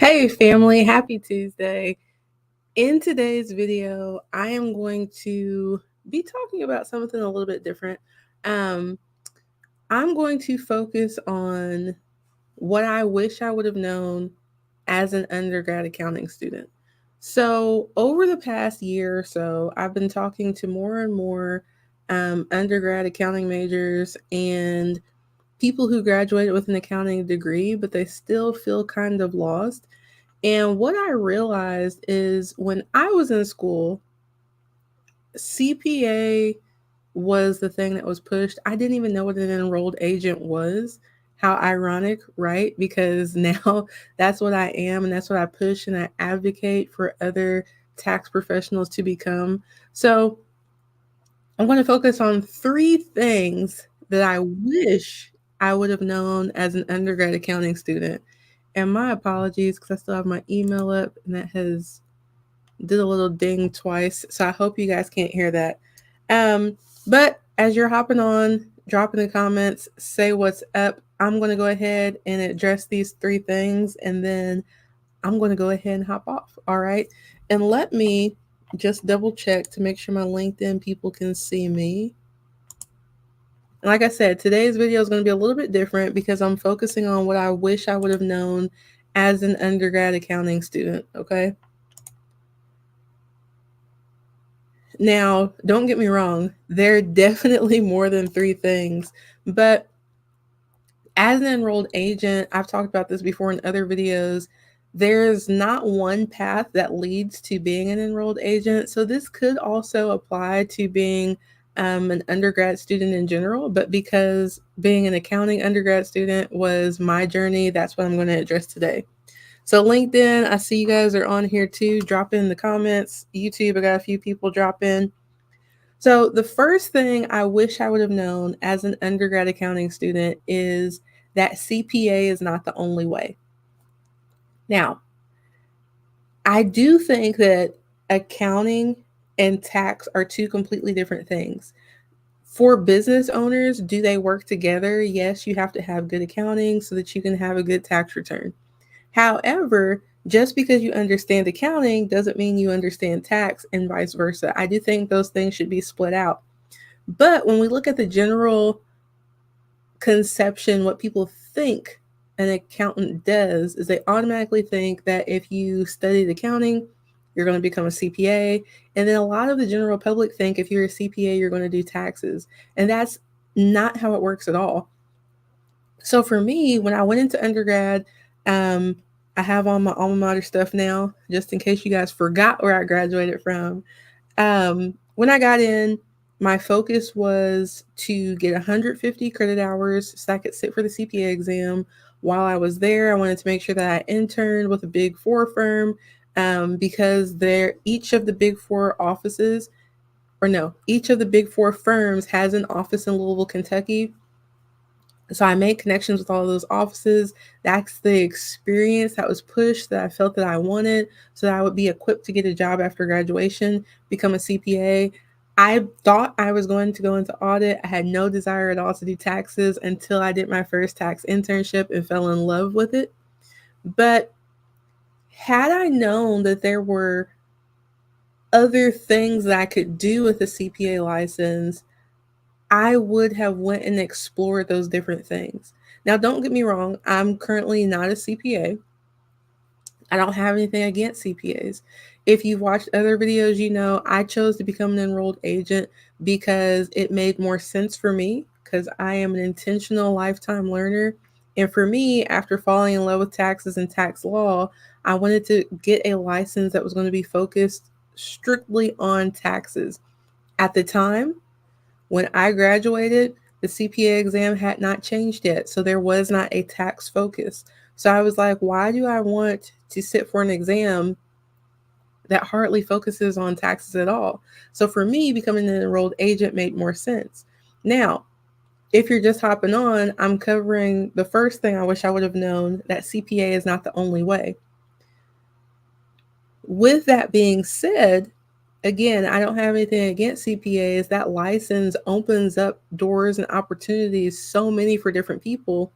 Hey family, happy Tuesday. In today's video, I am going to be talking about something a little bit different. Um, I'm going to focus on what I wish I would have known as an undergrad accounting student. So, over the past year or so, I've been talking to more and more undergrad accounting majors and people who graduated with an accounting degree, but they still feel kind of lost. And what I realized is when I was in school, CPA was the thing that was pushed. I didn't even know what an enrolled agent was. How ironic, right? Because now that's what I am and that's what I push and I advocate for other tax professionals to become. So I'm going to focus on three things that I wish I would have known as an undergrad accounting student. And my apologies because I still have my email up and that has did a little ding twice. So I hope you guys can't hear that. But as you're hopping on, drop in the comments, say what's up. I'm going to go ahead and address these three things and then I'm going to go ahead and hop off. All right. And let me just double check to make sure my LinkedIn people can see me. And like I said, today's video is going to be a little bit different because I'm focusing on what I wish I would have known as an undergrad accounting student. Okay. Now, don't get me wrong, there are definitely more than three things, but as an enrolled agent, I've talked about this before in other videos. There's not one path that leads to being an enrolled agent. So, this could also apply to being an undergrad student in general. But because being an accounting undergrad student was my journey, that's what I'm going to address today. So, LinkedIn, I see you guys are on here too. Drop in the comments. YouTube, I got a few people drop in. So, the first thing I wish I would have known as an undergrad accounting student is that CPA is not the only way. Now, I do think that accounting and tax are two completely different things. For business owners, do they work together? Yes, you have to have good accounting so that you can have a good tax return. However, just because you understand accounting doesn't mean you understand tax and vice versa. I do think those things should be split out. But when we look at the general conception, what people think an accountant does is they automatically think that if you studied accounting, you're going to become a CPA. And then a lot of the general public think if you're a CPA, you're going to do taxes. And that's not how it works at all. So for me, when I went into undergrad, I have all my alma mater stuff now, just in case you guys forgot where I graduated from. When I got in, my focus was to get 150 credit hours so I could sit for the CPA exam. While I was there, I wanted to make sure that I interned with a big four firm because each of the big four offices, or no, each of the big four firms has an office in Louisville, Kentucky. So I made connections with all those offices. That's the experience that was pushed that I felt that I wanted so that I would be equipped to get a job after graduation, become a CPA. I thought I was going to go into audit. I had no desire at all to do taxes until I did my first tax internship and fell in love with it. But had I known that there were other things that I could do with a CPA license, I would have went and explored those different things. Now, don't get me wrong, I'm currently not a CPA. I don't have anything against CPAs. If you've watched other videos, you know I chose to become an enrolled agent because it made more sense for me because I am an intentional lifetime learner. And for me, after falling in love with taxes and tax law, I wanted to get a license that was going to be focused strictly on taxes. At the time, when I graduated, the CPA exam had not changed yet, so there was not a tax focus. So I was like, why do I want to sit for an exam that hardly focuses on taxes at all? So for me, becoming an enrolled agent made more sense. Now, if you're just hopping on, I'm covering the first thing I wish I would have known, that CPA is not the only way. With that being said, again, I don't have anything against CPAs. That license opens up doors and opportunities, so many for different people.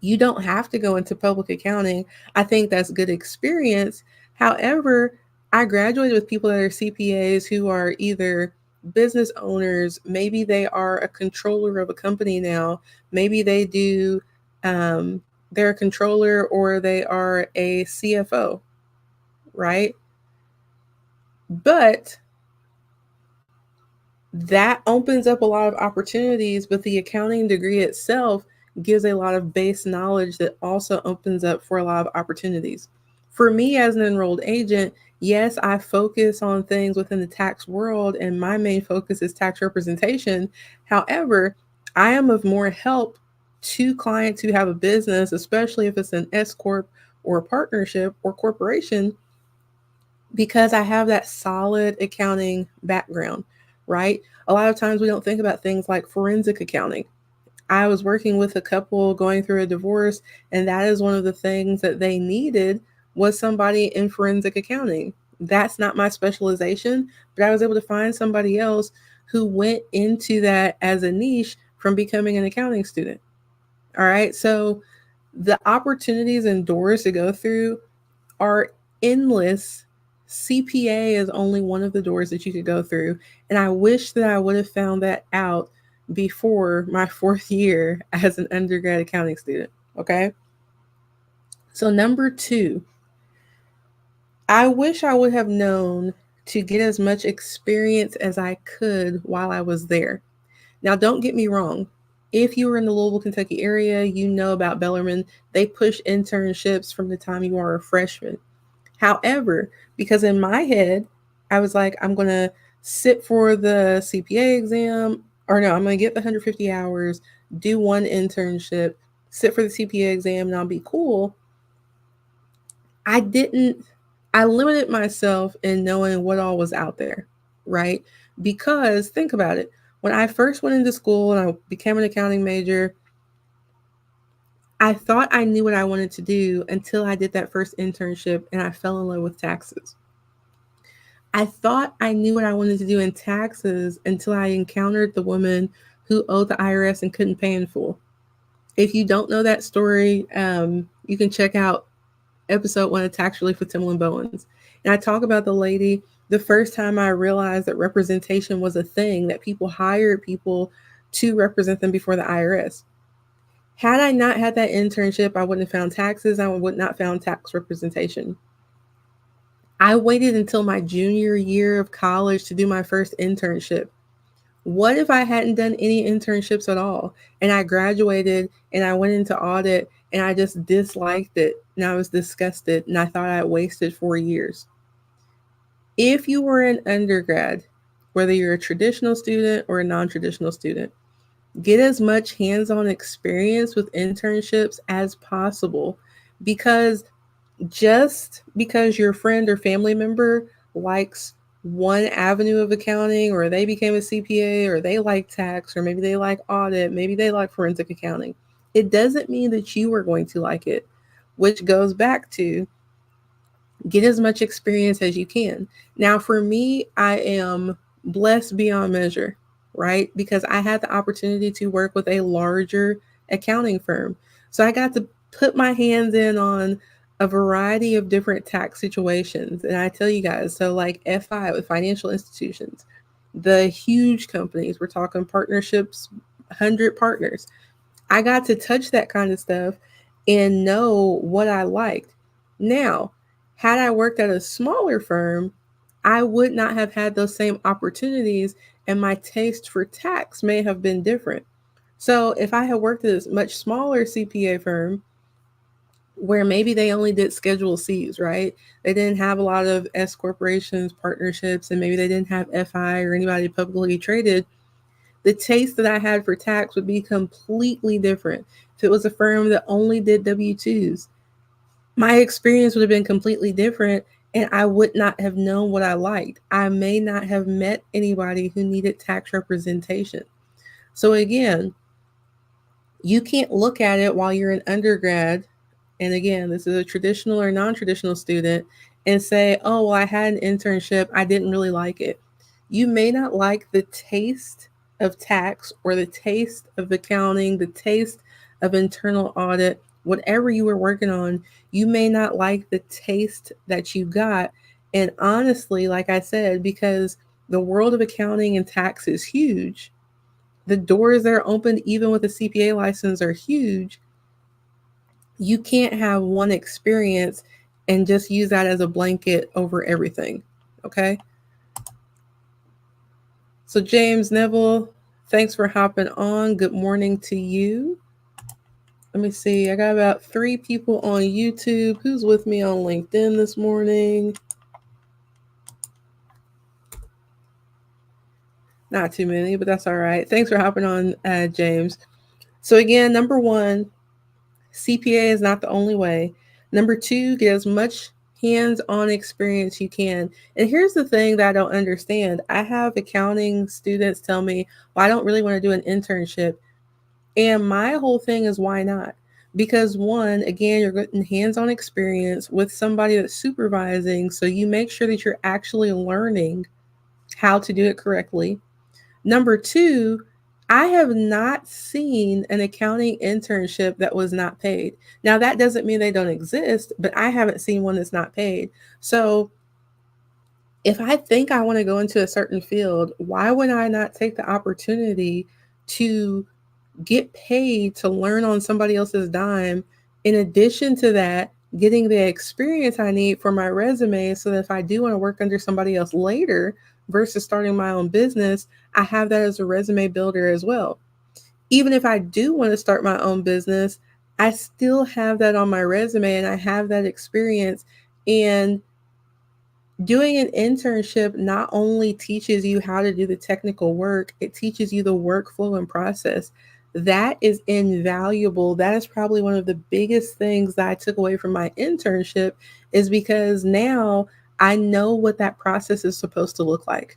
You don't have to go into public accounting. I think that's good experience. However, I graduated with people that are CPAs who are either business owners, maybe they are a controller of a company now, maybe they do, they're a controller or they are a CFO, right? But that opens up a lot of opportunities, but the accounting degree itself gives a lot of base knowledge that also opens up for a lot of opportunities. For me as an enrolled agent, yes, I focus on things within the tax world and my main focus is tax representation. However, I am of more help to clients who have a business, especially if it's an S corp or a partnership or corporation, because I have that solid accounting background, right? A lot of times we don't think about things like forensic accounting. I was working with a couple going through a divorce, and that is one of the things that they needed was somebody in forensic accounting. That's not my specialization, but I was able to find somebody else who went into that as a niche from becoming an accounting student. All right. So the opportunities and doors to go through are endless. CPA is only one of the doors that you could go through. And I wish that I would have found that out before my fourth year as an undergrad accounting student. Okay. So, number two, I wish I would have known to get as much experience as I could while I was there. Now, don't get me wrong. If you were in the Louisville, Kentucky area, you know about Bellarmine. They push internships from the time you are a freshman. However, because in my head, I was like, I'm going to sit for the CPA exam, or no, I'm going to get the 150 hours, do one internship, sit for the CPA exam, and I'll be cool. I didn't, I limited myself in knowing what all was out there, right? Because think about it. When I first went into school and I became an accounting major, I thought I knew what I wanted to do until I did that first internship and I fell in love with taxes. I thought I knew what I wanted to do in taxes until I encountered the woman who owed the IRS and couldn't pay in full. If you don't know that story, you can check out episode one of Tax Relief with Timalyn Bowens. And I talk about the lady, the first time I realized that representation was a thing, that people hired people to represent them before the IRS. Had I not had that internship, I wouldn't have found taxes. I would not found tax representation. I waited until my junior year of college to do my first internship. What if I hadn't done any internships at all and I graduated and I went into audit and I just disliked it and I was disgusted and I thought I wasted 4 years? If you were an undergrad, whether you're a traditional student or a non traditional student, get as much hands on experience with internships as possible, because just because your friend or family member likes one avenue of accounting, or they became a CPA, or they like tax, or maybe they like audit, maybe they like forensic accounting, it doesn't mean that you are going to like it, which goes back to get as much experience as you can. Now, for me, I am blessed beyond measure, right? Because I had the opportunity to work with a larger accounting firm. So I got to put my hands in on a variety of different tax situations. And I tell you guys, so like FI with financial institutions, the huge companies, we're talking partnerships, 100 partners. I got to touch that kind of stuff and know what I liked. Now, had I worked at a smaller firm, I would not have had those same opportunities, and my taste for tax may have been different. So, if I had worked at a much smaller CPA firm where maybe they only did Schedule C's, right? They didn't have a lot of S corporations, partnerships, and maybe they didn't have FI or anybody publicly traded, the taste that I had for tax would be completely different. If it was a firm that only did W 2s, my experience would have been completely different and I would not have known what I liked. I may not have met anybody who needed tax representation. So, again, you can't look at it while you're an undergrad. And again, this is a traditional or non traditional student, and say, oh, well, I had an internship. I didn't really like it. You may not like the taste of tax or the taste of accounting, the taste of internal audit, whatever you were working on, you may not like the taste that you got. And honestly, like I said, because the world of accounting and tax is huge, the doors that are opened even with a CPA license are huge. You can't have one experience and just use that as a blanket over everything. Okay. So, James Neville, thanks for hopping on. Good morning to you. Let me see. I got about 3 people on YouTube. Who's with me on LinkedIn this morning? Not too many, but that's all right. Thanks for hopping on, James. So, again, number one, CPA is not the only way. Number two, get as much hands on experience you can. And here's the thing that I don't understand. I have accounting students tell me, well, I don't really want to do an internship. And my whole thing is, why not? Because one, again, you're getting hands on experience with somebody that's supervising. So you make sure that you're actually learning how to do it correctly. Number two, I have not seen an accounting internship that was not paid. Now, that doesn't mean they don't exist, but I haven't seen one that's not paid. So, if I think I want to go into a certain field, why would I not take the opportunity to get paid to learn on somebody else's dime? In addition to that, getting the experience I need for my resume so that if I do want to work under somebody else later versus starting my own business, I have that as a resume builder as well. Even if I do want to start my own business, I still have that on my resume and I have that experience. And doing an internship not only teaches you how to do the technical work, it teaches you the workflow and process. That is invaluable. That is probably one of the biggest things that I took away from my internship, is because now I know what that process is supposed to look like,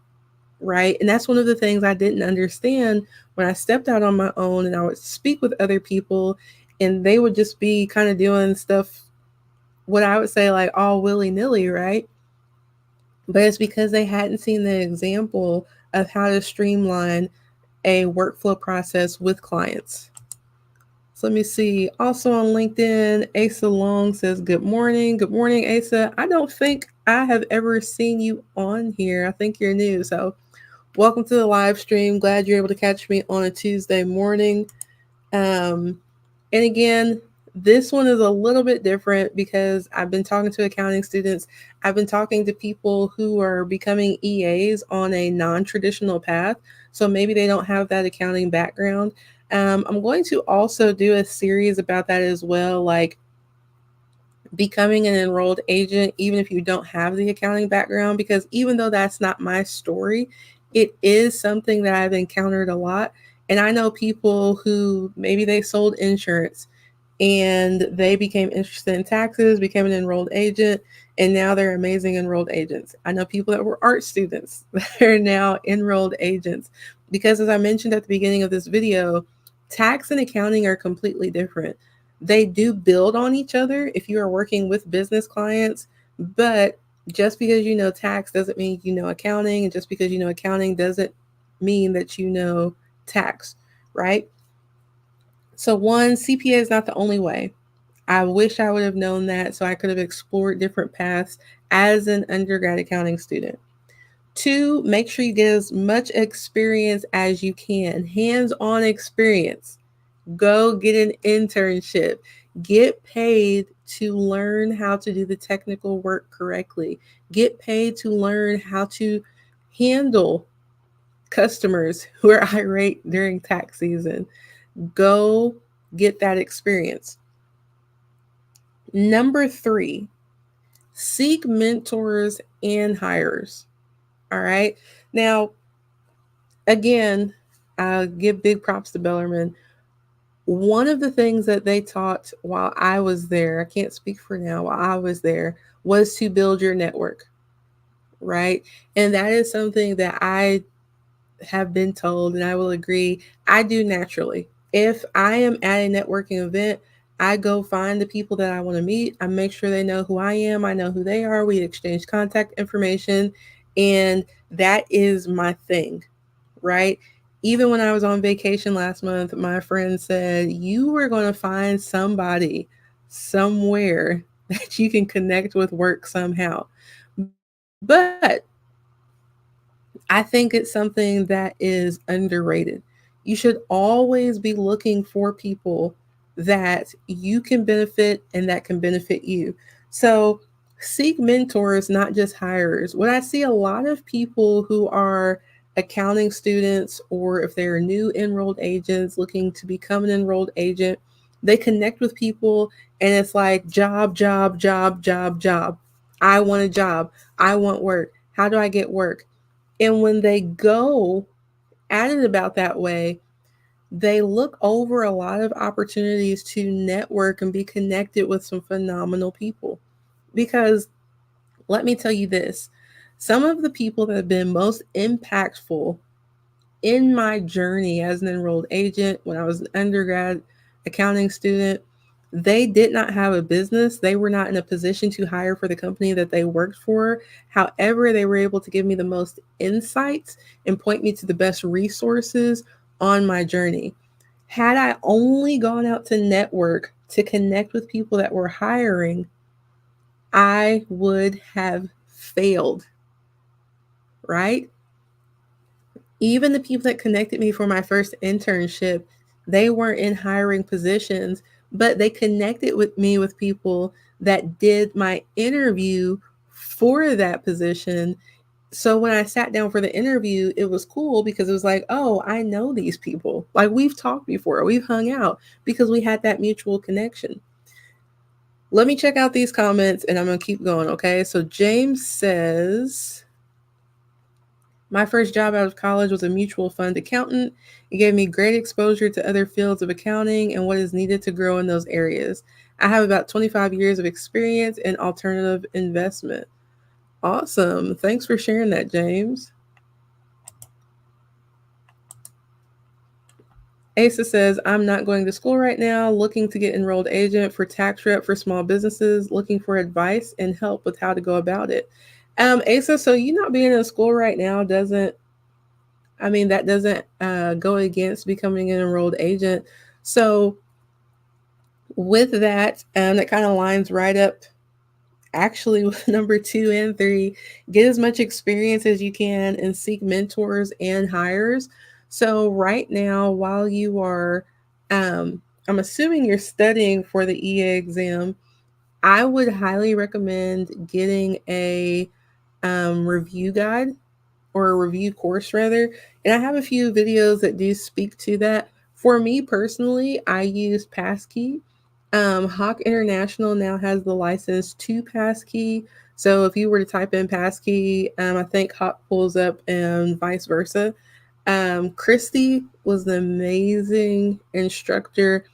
right? And that's one of the things I didn't understand when I stepped out on my own and I would speak with other people and they would just be kind of doing stuff, what I would say, like all willy nilly, right? But it's because they hadn't seen the example of how to streamline a workflow process with clients. So let me see. Also on LinkedIn, Asa Long says, good morning. Good morning, Asa. I don't think I have ever seen you on here. I think you're new. So welcome to the live stream. Glad you're able to catch me on a Tuesday morning. And again, this one is a little bit different because I've been talking to accounting students. I've been talking to people who are becoming EAs on a non-traditional path. So maybe they don't have that accounting background. I'm going to also do a series about that as well, like becoming an enrolled agent, even if you don't have the accounting background, because even though that's not my story, it is something that I've encountered a lot. And I know people who maybe they sold insurance and they became interested in taxes, became an enrolled agent, and now they're amazing enrolled agents. I know people that were art students that are now enrolled agents, because as I mentioned at the beginning of this video, tax and accounting are completely different. They do build on each other if you are working with business clients, but just because you know tax doesn't mean you know accounting, and just because you know accounting doesn't mean that you know tax, right? So one, CPA is not the only way. I wish I would have known that so I could have explored different paths as an undergrad accounting student. Two, make sure you get as much experience as you can, hands-on experience. Go get an internship. Get paid to learn how to do the technical work correctly. Get paid to learn how to handle customers who are irate during tax season. Go get that experience. Number three, seek mentors and hires. All right. Now, again, I give big props to Bellarmine. One of the things that they taught while I was there, I can't speak for now, while I was there, was to build your network, right? And that is something that I have been told, and I will agree, I do naturally. If I am at a networking event, I go find the people that I want to meet. I make sure they know who I am. I know who they are. We exchange contact information. And that is my thing, right? Even when I was on vacation last month, my friend said, you were going to find somebody somewhere that you can connect with work somehow. But I think it's something that is underrated. You should always be looking for people that you can benefit and that can benefit you. So seek mentors, not just hirers. What I see a lot of people who are accounting students, or if they're new enrolled agents looking to become an enrolled agent, they connect with people and it's like job, job, job, job, job. I want a job. I want work. How do I get work? And when they go at it about that way, they look over a lot of opportunities to network and be connected with some phenomenal people. Because let me tell you this, some of the people that have been most impactful in my journey as an enrolled agent, when I was an undergrad accounting student, they did not have a business. They were not in a position to hire for the company that they worked for. However, they were able to give me the most insights and point me to the best resources on my journey. Had I only gone out to network to connect with people that were hiring, I would have failed, right? Even the people that connected me for my first internship, they weren't in hiring positions, but they connected with me with people that did my interview for that position. So when I sat down for the interview, it was cool because it was like, oh, I know these people. Like we've talked before, we've hung out because we had that mutual connection. Let me check out these comments and I'm going to keep going, okay? So James says, my first job out of college was a mutual fund accountant. It gave me great exposure to other fields of accounting and what is needed to grow in those areas. I have about 25 years of experience in alternative investment. Awesome. Thanks for sharing that, James. Asa says, I'm not going to school right now, looking to get enrolled agent for tax rep for small businesses, looking for advice and help with how to go about it. Asa, so you not being in school right now doesn't, I mean, that doesn't go against becoming an enrolled agent. So with that, that kind of lines right up actually with number 2 and 3. Get as much experience as you can and seek mentors and hires. So right now, while you are, I'm assuming you're studying for the EA exam, I would highly recommend getting a review guide, or a review course rather. And I have a few videos that do speak to that. For me personally, I use Passkey. Hawk International now has the license to Passkey. So if you were to type in Passkey, I think Hawk pulls up and vice versa. Christy was an amazing instructor.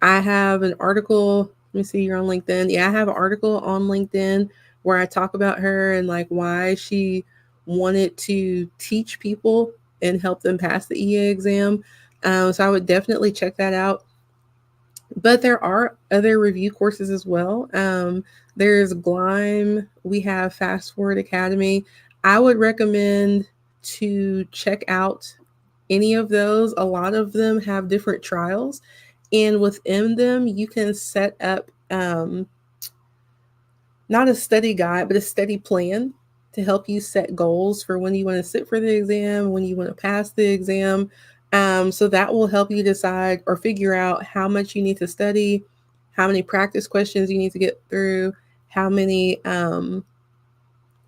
I have an article. Let me see, you're on LinkedIn. Yeah, I have an article on LinkedIn where I talk about her and like why she wanted to teach people and help them pass the EA exam. So I would definitely check that out. But there are other review courses as well. There's Glime. We have Fast Forward Academy. I would recommend to check out any of those. A lot of them have different trials, and within them, you can set up not a study guide, but a study plan to help you set goals for when you want to sit for the exam, when you want to pass the exam. So that will help you decide or figure out how much you need to study, how many practice questions you need to get through, how many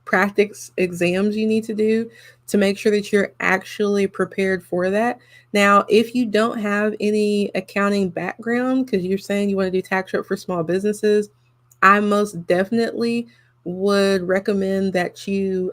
practice exams you need to do to make sure that you're actually prepared for that. Now, if you don't have any accounting background, because you're saying you want to do tax prep for small businesses, I most definitely would recommend that you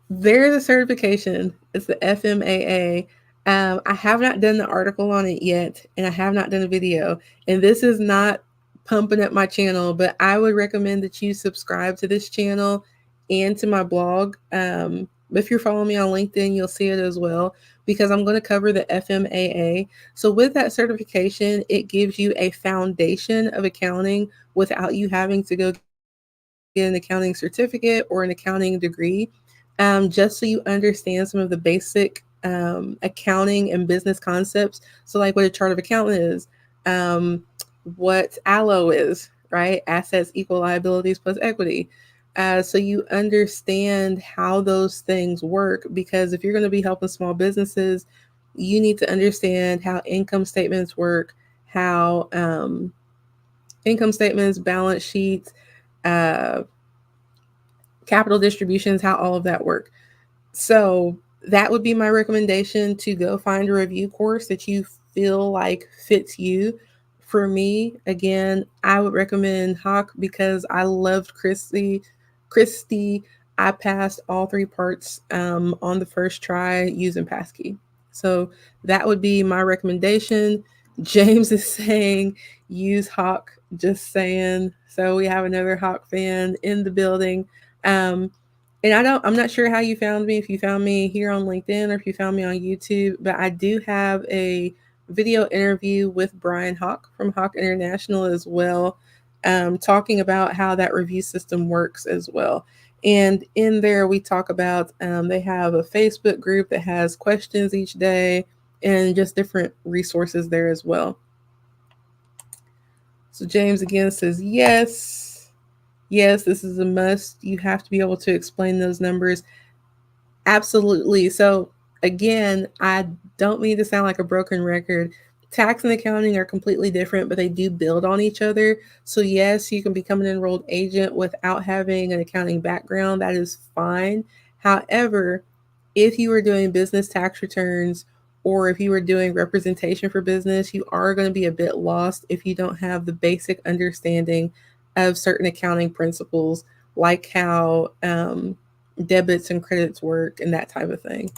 there's a certification. It's the FMAA. I have not done the article on it yet, and I have not done a video. And this is not pumping up my channel, but I would recommend that you subscribe to this channel and to my blog. If you're following me on LinkedIn, you'll see it as well, because I'm going to cover the FMAA. So with that certification, it gives you a foundation of accounting without you having to go get an accounting certificate or an accounting degree. Just so you understand some of the basic accounting and business concepts. So, like what a chart of account is, um, what ALLO is, right? Assets equal liabilities plus equity. So you understand how those things work, because if you're going to be helping small businesses, you need to understand how income statements work, how income statements, balance sheets, uh, capital distributions, how all of that work. So that would be my recommendation, to go find a review course that you feel like fits you. For me, again, I would recommend Hawk because I loved Christy. I passed all three parts on the first try using Passkey. So that would be my recommendation. James is saying use Hawk, just saying. So we have another Hawk fan in the building. Um, and I'm not sure how you found me, if you found me here on LinkedIn or if you found me on YouTube, but I do have a video interview with Brian Hawk from Hawk International as well, talking about how that review system works as well. And in there, we talk about they have a Facebook group that has questions each day and just different resources there as well. So James again says, yes, yes, this is a must. You have to be able to explain those numbers. Absolutely. So again, I don't mean to sound like a broken record. Tax and accounting are completely different, but they do build on each other. So yes, you can become an enrolled agent without having an accounting background. That is fine. However, if you are doing business tax returns or if you are doing representation for business, you are going to be a bit lost if you don't have the basic understanding of certain accounting principles, like how debits and credits work and that type of thing.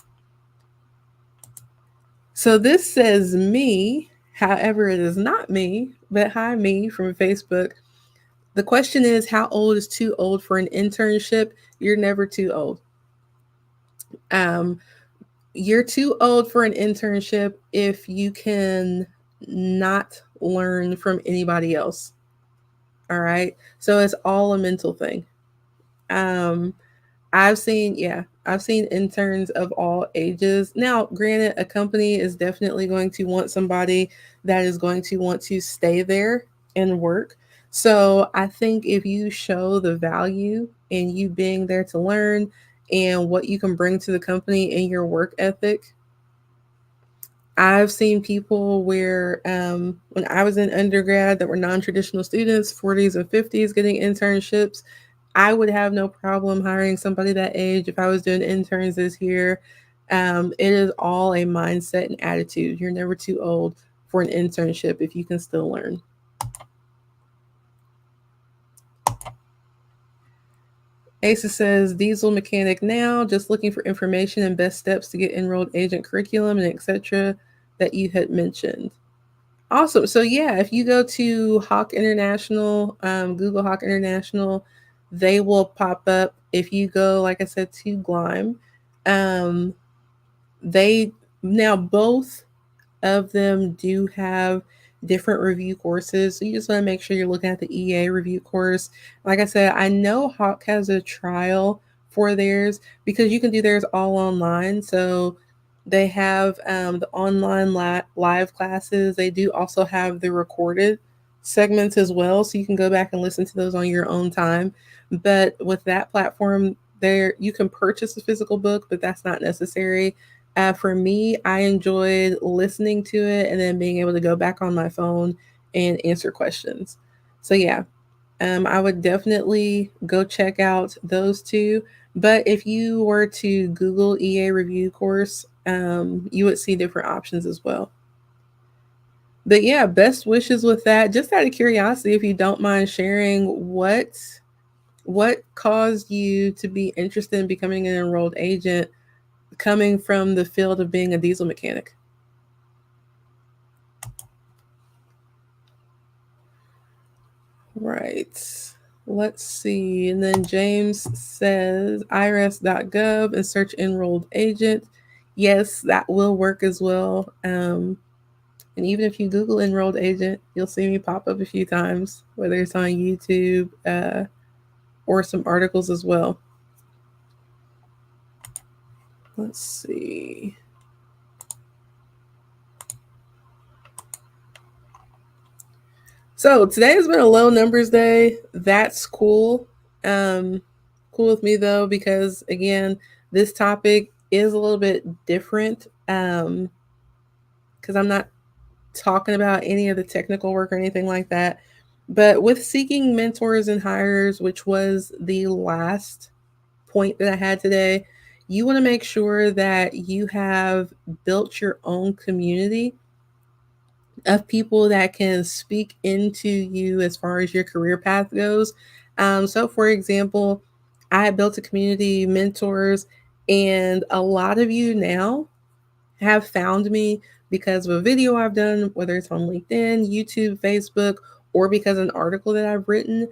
So this says me, however, it is not me, but hi, me from Facebook. The question is, how old is too old for an internship? You're never too old. Um, you're too old for an internship if you can not learn from anybody else. All right. So it's all a mental thing. Um, I've seen interns of all ages. Now, granted, a company is definitely going to want somebody that is going to want to stay there and work. So I think if you show the value in you being there to learn and what you can bring to the company and your work ethic, I've seen people where when I was in undergrad that were non-traditional students, 40s and 50s, getting internships. I would have no problem hiring somebody that age if I was doing interns this year. It is all a mindset and attitude. You're never too old for an internship if you can still learn. Asa says, diesel mechanic now, just looking for information and best steps to get enrolled agent curriculum and etc. that you had mentioned. Awesome. So yeah, if you go to Hawk International, Google Hawk International, they will pop up. If you go, like I said, to Glime, um, they now both of them do have different review courses. So you just want to make sure you're looking at the EA review course. Like I said, I know Hawk has a trial for theirs because you can do theirs all online. So they have the online live classes. They do also have the recorded segments as well. So you can go back and listen to those on your own time. But with that platform, there you can purchase a physical book, but that's not necessary. For me, I enjoyed listening to it and then being able to go back on my phone and answer questions. So yeah, I would definitely go check out those two. But if you were to Google EA review course, you would see different options as well. But yeah, best wishes with that. Just out of curiosity, if you don't mind sharing, what caused you to be interested in becoming an enrolled agent, coming from the field of being a diesel mechanic? Right. Let's see. And then James says irs.gov and search enrolled agent. Yes, that will work as well. And even if you Google enrolled agent, you'll see me pop up a few times, whether it's on YouTube or some articles as well. Let's see. So today has been a low numbers day. That's cool. Um, cool with me though, because again, this topic is a little bit different. Because I'm not talking about any of the technical work or anything like that. But with seeking mentors and hires, which was the last point that I had today, you want to make sure that you have built your own community of people that can speak into you as far as your career path goes. So, for example, I built a community mentors, and a lot of you now have found me because of a video I've done, whether it's on LinkedIn, YouTube, Facebook, or because of an article that I've written.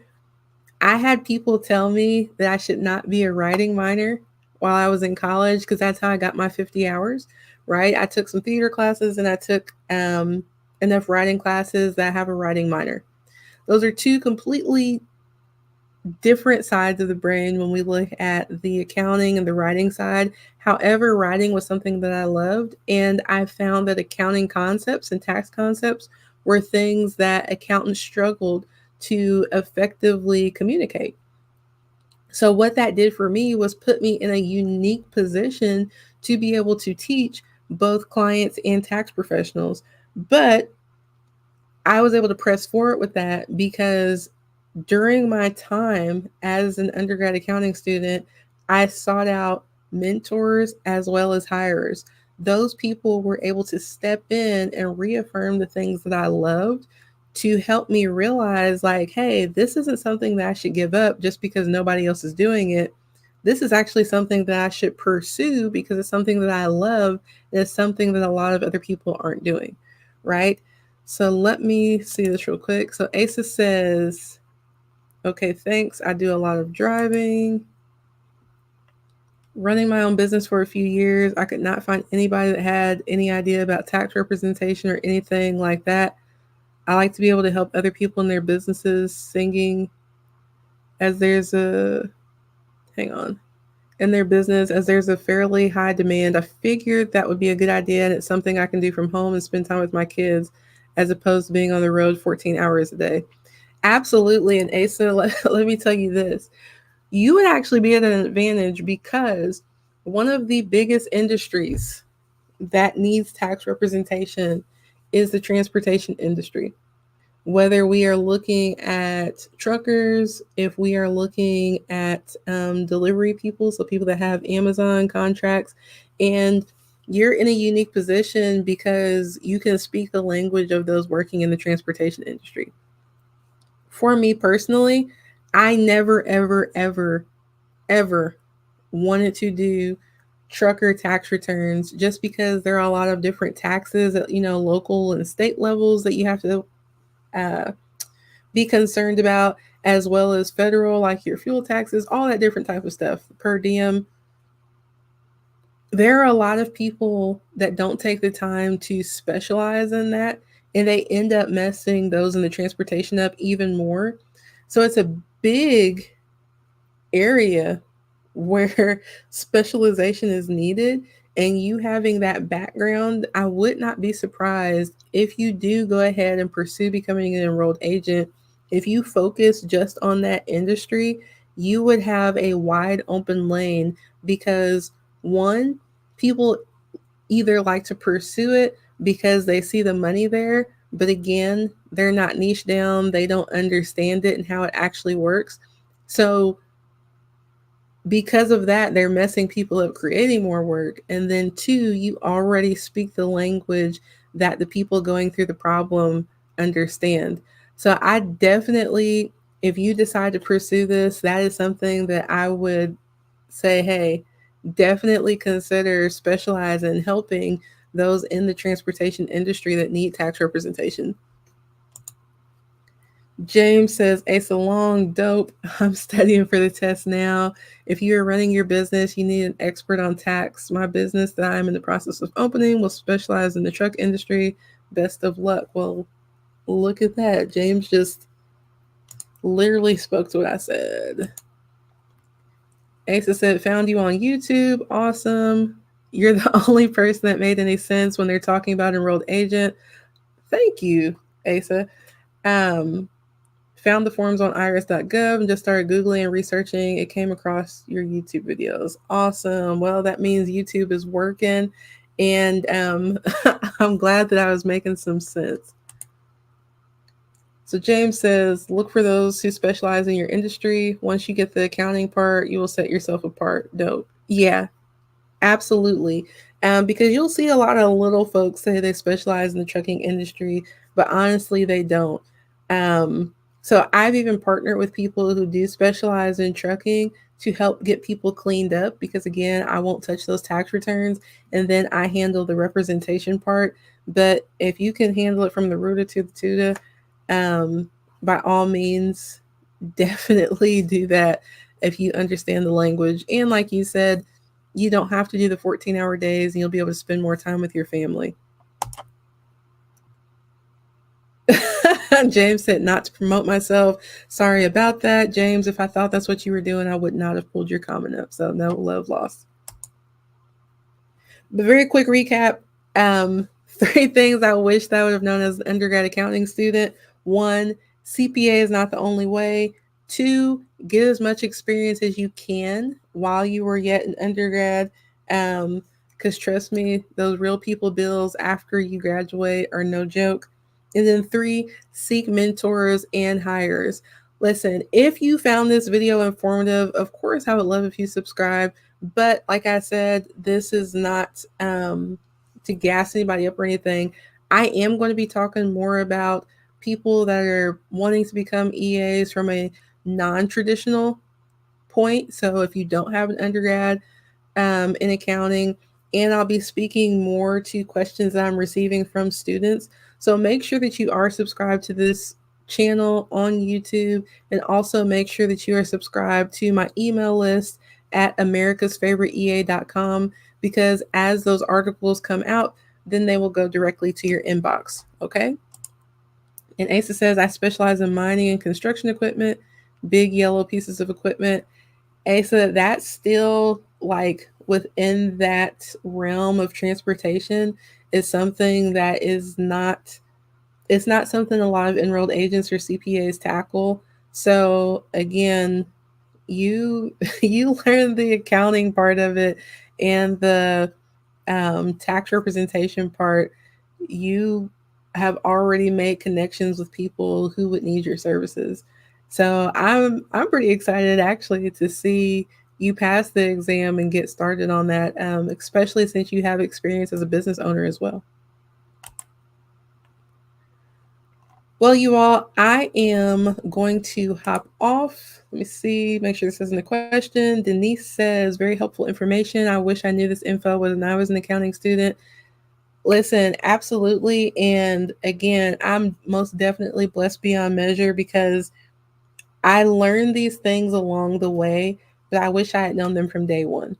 I had people tell me that I should not be a writing minor while I was in college because that's how I got my 50 hours, right? I took some theater classes and I took enough writing classes that I have a writing minor. Those are two completely different sides of the brain when we look at the accounting and the writing side. However, writing was something that I loved, and I found that accounting concepts and tax concepts were things that accountants struggled to effectively communicate. So, what that did for me was put me in a unique position to be able to teach both clients and tax professionals. But I was able to press forward with that because during my time as an undergrad accounting student, I sought out mentors as well as hirers. Those people were able to step in and reaffirm the things that I loved to help me realize, like, hey, this isn't something that I should give up just because nobody else is doing it. This is actually something that I should pursue because it's something that I love and it's something that a lot of other people aren't doing, right? So let me see this real quick. So Asa says, okay, thanks. I do a lot of driving. Running my own business for a few years, I could not find anybody that had any idea about tax representation or anything like that. I like to be able to help other people in their businesses singing as there's a, hang on, in their business as there's a fairly high demand. I figured that would be a good idea and it's something I can do from home and spend time with my kids as opposed to being on the road 14 hours a day. Absolutely. And Asa, let me tell you this. You would actually be at an advantage because one of the biggest industries that needs tax representation is the transportation industry. Whether we are looking at truckers, if we are looking at delivery people, so people that have Amazon contracts, and you're in a unique position because you can speak the language of those working in the transportation industry. For me personally, I never, ever, ever, ever wanted to do trucker tax returns just because there are a lot of different taxes at, local and state levels that you have to uh, be concerned about, as well as federal, like your fuel taxes, all that different type of stuff, per diem. There are a lot of people that don't take the time to specialize in that, and they end up messing those in the transportation up even more. So it's a big area where specialization is needed, and you having that background, I would not be surprised if you do go ahead and pursue becoming an enrolled agent. If you focus just on that industry, you would have a wide open lane because one, people either like to pursue it because they see the money there, but again, they're not niche down, they don't understand it and how it actually works. So because of that, they're messing people up creating more work. And then two, you already speak the language that the people going through the problem understand. So I definitely, if you decide to pursue this, that is something that I would say, hey, definitely consider specializing in helping those in the transportation industry that need tax representation. James says, Asa Long, dope. I'm studying for the test now. If you are running your business, you need an expert on tax. My business that I'm in the process of opening will specialize in the truck industry. Best of luck. Well, look at that. James just literally spoke to what I said. Asa said, found you on YouTube. Awesome. You're the only person that made any sense when they're talking about enrolled agent. Thank you, Asa. Found the forms on iris.gov and just started Googling and researching. It came across your YouTube videos. Awesome. Well, that means YouTube is working. And I'm glad that I was making some sense. So James says, look for those who specialize in your industry. Once you get the accounting part, you will set yourself apart. Dope. Yeah, absolutely. Because you'll see a lot of little folks say they specialize in the trucking industry, but honestly, they don't. Um, so I've even partnered with people who do specialize in trucking to help get people cleaned up because, again, I won't touch those tax returns and then I handle the representation part. But if you can handle it from the rooter to the tutor, um, by all means, definitely do that if you understand the language. And like you said, you don't have to do the 14-hour days and you'll be able to spend more time with your family. James said, not to promote myself. Sorry about that, James. If I thought that's what you were doing, I would not have pulled your comment up. So, no love lost. But very quick recap, 3 things I wish that I would have known as an undergrad accounting student. 1, CPA is not the only way. 2, get as much experience as you can while you were yet an undergrad. Because trust me, those real people bills after you graduate are no joke. And then 3, seek mentors and hires. Listen, if you found this video informative, of course, I would love if you subscribe. But like I said, this is not to gas anybody up or anything. I am going to be talking more about people that are wanting to become EAs from a non-traditional point. So if you don't have an undergrad in accounting, and I'll be speaking more to questions that I'm receiving from students. So make sure that you are subscribed to this channel on YouTube, and also make sure that you are subscribed to my email list at americasfavoriteea.com, because as those articles come out, then they will go directly to your inbox. Okay. And Asa says, I specialize in mining and construction equipment, big yellow pieces of equipment. Asa, that's still like within that realm of transportation, is something that is not, it's not something a lot of enrolled agents or CPAs tackle. So again, you you learn the accounting part of it and the tax representation part. You have already made connections with people who would need your services. So I'm pretty excited actually to see you pass the exam and get started on that, especially since you have experience as a business owner as well. Well, you all, I am going to hop off. Let me see, make sure this isn't a question. Denise says, very helpful information. I wish I knew this info when I was an accounting student. Listen, absolutely. And again, I'm most definitely blessed beyond measure because I learned these things along the way, but I wish I had known them from day one.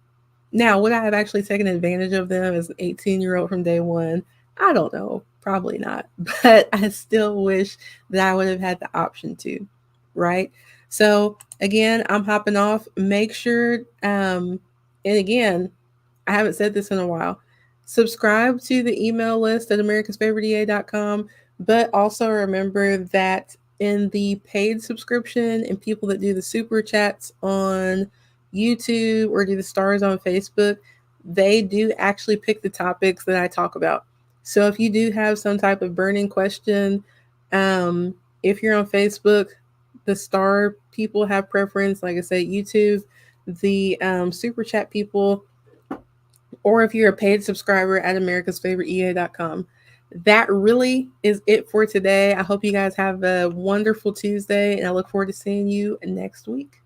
Now, would I have actually taken advantage of them as an 18-year-old from day one? I don't know. Probably not. But I still wish that I would have had the option to, right? So, again, I'm hopping off. Make sure, and again, I haven't said this in a while. Subscribe to the email list at americasfavoriteea.com, but also remember that in the paid subscription and people that do the super chats on YouTube or do the stars on Facebook, they do actually pick the topics that I talk about. So if you do have some type of burning question, if you're on Facebook, the star people have preference. Like I said, YouTube, the super chat people, or if you're a paid subscriber at americasfavoriteea.com. That really is it for today. I hope you guys have a wonderful Tuesday, and I look forward to seeing you next week.